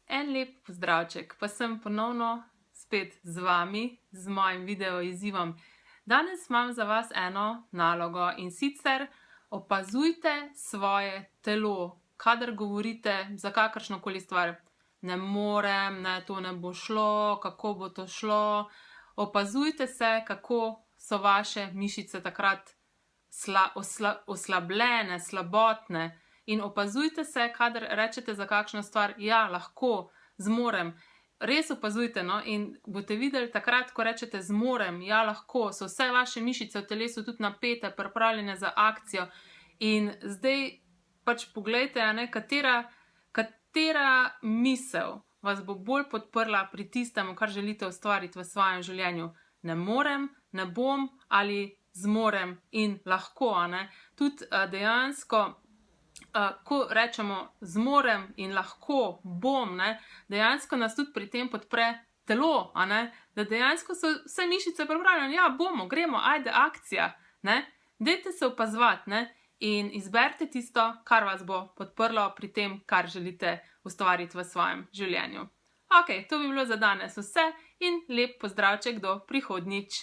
En lep pozdravček, pa sem ponovno spet z vami, z mojim video izzivom. Danes imam za vas eno nalogo in sicer opazujte svoje telo, kadar govorite za kakršnokoli stvar. Ne morem, ne, to ne bo šlo, kako bo to šlo. Opazujte se, kako so vaše mišice takrat oslabljene, slabotne. In opazujte se, kadar rečete za kakšno stvar, ja, lahko, zmorem. Res opazujte, no, in boste videli takrat, ko rečete zmorem, ja, lahko, so vse vaše mišice v telesu tudi napete, pripravljene za akcijo. In zdaj pač poglejte, a ne, katera misel vas bo bolj podprla pri tistem, kar želite ustvariti v svojem življenju. Ne morem, ne bom ali zmorem in lahko, a ne. Tudi dejansko, ko rečemo zmorem in lahko, bom, ne, dejansko nas tudi pri tem podpre telo, a ne, da dejansko so vse mišice pripravljene, ja, bomo, gremo, ajde, akcija, ne. Dajte se opazovati, ne, in izberite tisto, kar vas bo podprlo pri tem, kar želite ustvariti v svojem življenju. Okej, to bi bilo za danes vse in lep pozdravček do prihodnjič.